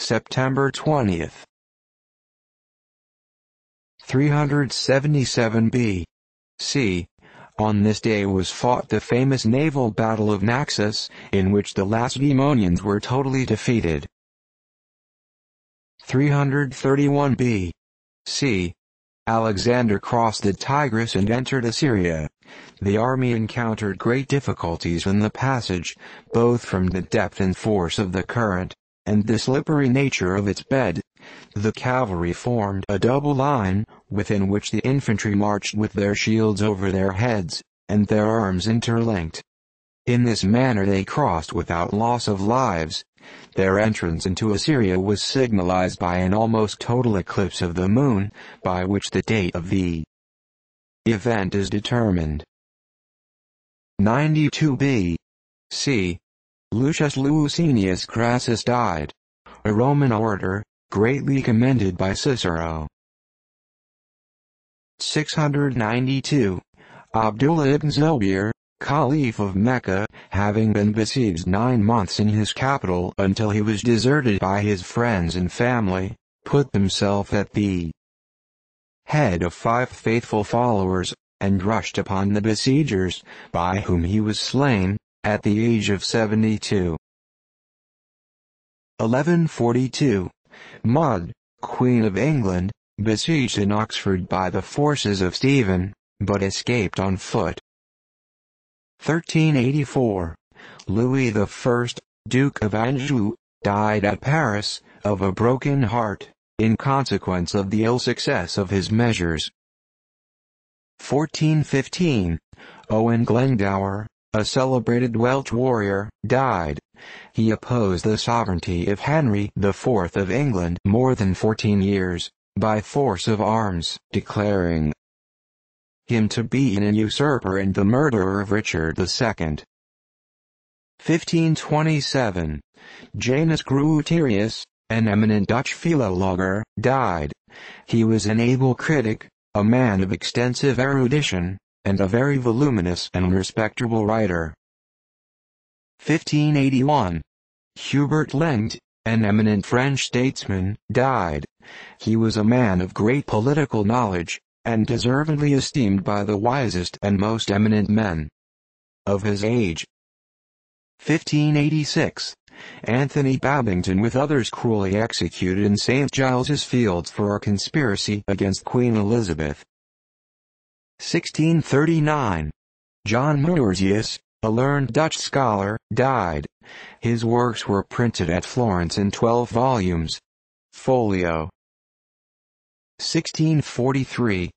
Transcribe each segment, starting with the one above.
September 20th. 377 B.C. On this day was fought the famous naval battle of Naxus, in which the Lacedemonians were totally defeated. 331 B.C. Alexander crossed the Tigris and entered Assyria. The army encountered great difficulties in the passage, both from the depth and force of the current, and the slippery nature of its bed. The cavalry formed a double line, within which the infantry marched with their shields over their heads, and their arms interlinked. In this manner they crossed without loss of lives. Their entrance into Assyria was signalized by an almost total eclipse of the moon, by which the date of the event is determined. 92 B.C. Lucius Lucinius Crassus died. A Roman orator, greatly commended by Cicero. 692. Abdullah ibn Zobeyr, Khalif of Mecca, having been besieged 9 months in his capital until he was deserted by his friends and family, put himself at the head of 5 faithful followers, and rushed upon the besiegers, by whom he was slain, at the age of 72. 1142. Maud, Queen of England, besieged in Oxford by the forces of Stephen, but escaped on foot. 1384. Louis I, Duke of Anjou, died at Paris, of a broken heart, in consequence of the ill success of his measures. 1415. Owen Glendower, a celebrated Welsh warrior, died. He opposed the sovereignty of Henry IV of England more than 14 years, by force of arms, declaring him to be an usurper and the murderer of Richard II. 1527. Janus Gruterius, an eminent Dutch philologer, died. He was an able critic, a man of extensive erudition, and a very voluminous and respectable writer. 1581. Hubert Lenglet, an eminent French statesman, died. He was a man of great political knowledge, and deservedly esteemed by the wisest and most eminent men of his age. 1586. Anthony Babington with others cruelly executed in St. Giles's Fields for a conspiracy against Queen Elizabeth. 1639. John Muirzius, a learned Dutch scholar, died. His works were printed at Florence in 12 volumes. Folio. 1643.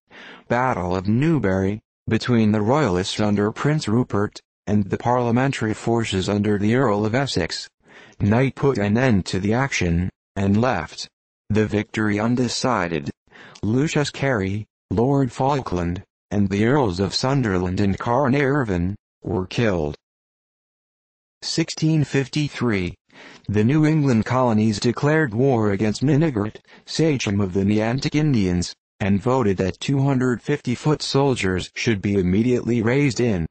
Battle of Newbury, between the Royalists under Prince Rupert, and the parliamentary forces under the Earl of Essex. Night put an end to the action, and left the victory undecided. Lucius Carey, Lord Falkland, and the Earls of Sunderland and Carnarvon, were killed. 1653. The New England colonies declared war against Minigret, sachem of the Neantic Indians, and voted that 250-foot soldiers should be immediately raised in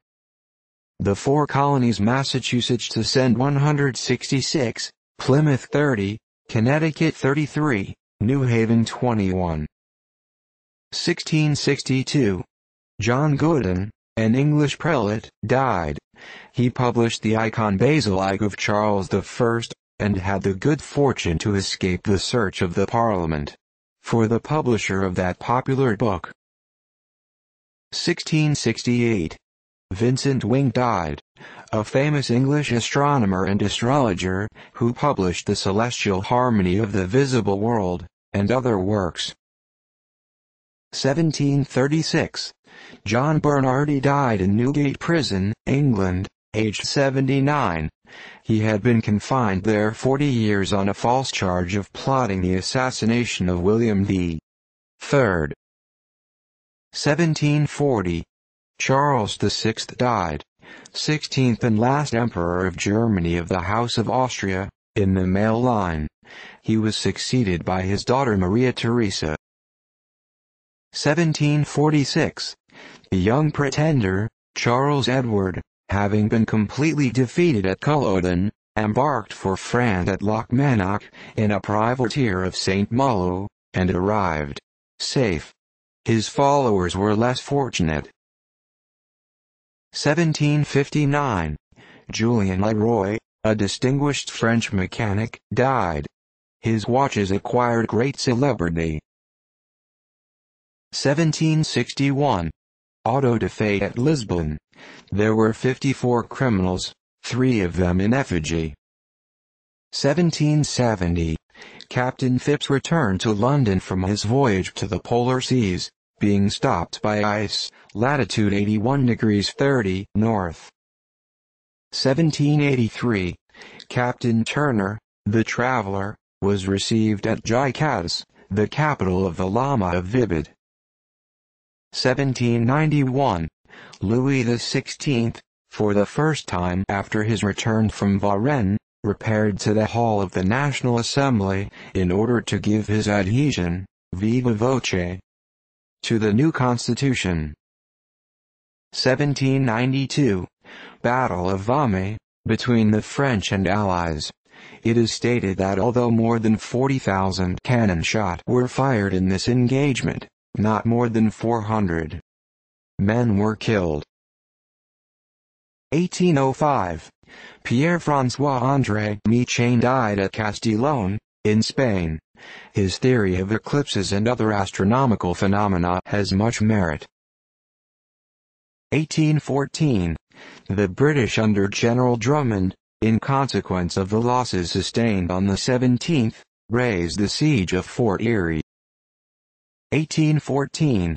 the 4 colonies: Massachusetts to send 166, Plymouth 30, Connecticut 33, New Haven 21. 1662. John Goodin, an English prelate, died. He published the Icon Basilique of Charles I, and had the good fortune to escape the search of the Parliament for the publisher of that popular book. 1668. Vincent Wing died, a famous English astronomer and astrologer, who published The Celestial Harmony of the Visible World, and other works. 1736. John Bernardi died in Newgate Prison, England, aged 79. He had been confined there 40 years on a false charge of plotting the assassination of William III. 1740. Charles VI died, 16th and last Emperor of Germany of the House of Austria, in the male line. He was succeeded by his daughter Maria Theresa. 1746. The young pretender, Charles Edward, having been completely defeated at Culloden, embarked for France at Lochmenoch, in a privateer of St. Malo, and arrived safe. His followers were less fortunate. 1759. Julien Leroy, a distinguished French mechanic, died. His watches acquired great celebrity. 1761. Auto de fe at Lisbon. There were 54 criminals, 3 of them in effigy. 1770. Captain Phipps returned to London from his voyage to the polar seas, being stopped by ice, latitude 81 degrees 30 north. 1783. Captain Turner, the traveler, was received at Jaikatz, the capital of the Lama of Vibid. 1791. Louis XVI, for the first time after his return from Varennes, repaired to the Hall of the National Assembly, in order to give his adhesion, viva voce, to the new constitution. 1792. Battle of Valmy, between the French and Allies. It is stated that although more than 40,000 cannon shot were fired in this engagement, not more than 400 men were killed. 1805. Pierre-François-André Messiaen died at Castellón, in Spain. His theory of eclipses and other astronomical phenomena has much merit. 1814. The British under General Drummond, in consequence of the losses sustained on the 17th, raised the siege of Fort Erie. 1814.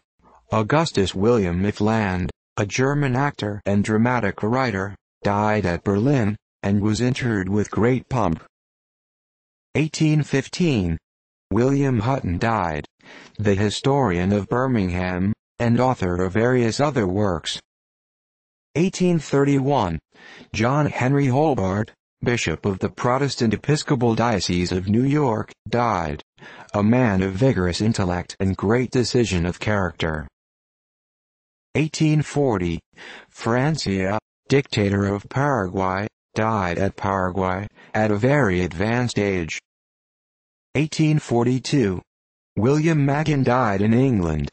Augustus William Iffland, a German actor and dramatic writer, died at Berlin, and was interred with great pomp. 1815. William Hutton died, the historian of Birmingham, and author of various other works. 1831. John Henry Holbart, Bishop of the Protestant Episcopal Diocese of New York, died, a man of vigorous intellect and great decision of character. 1840. Francia, dictator of Paraguay, died at Paraguay, at a very advanced age. 1842. William Maginn died in England.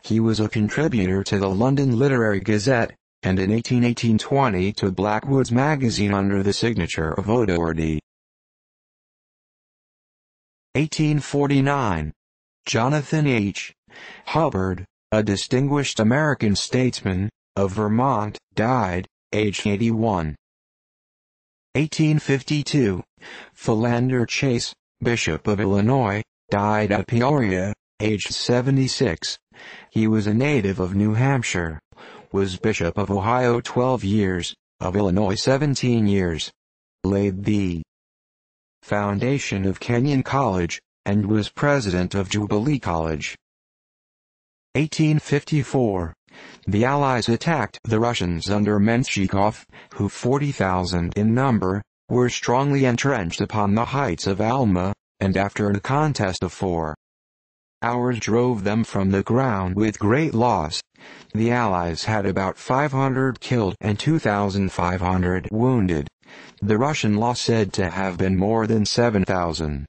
He was a contributor to the London Literary Gazette, and in 1820 to Blackwood's magazine under the signature of O'Doherty. 1849. Jonathan H. Hubbard, a distinguished American statesman, of Vermont, died, aged 81. 1852. Philander Chase, Bishop of Illinois, died at Peoria, aged 76. He was a native of New Hampshire, was Bishop of Ohio 12 years, of Illinois 17 years, laid the foundation of Kenyon College, and was president of Jubilee College. 1854. The Allies attacked the Russians under Menshikov, who 40,000 in number, were strongly entrenched upon the heights of Alma, and after a contest of 4 hours drove them from the ground with great loss. The Allies had about 500 killed and 2,500 wounded. The Russian loss said to have been more than 7,000.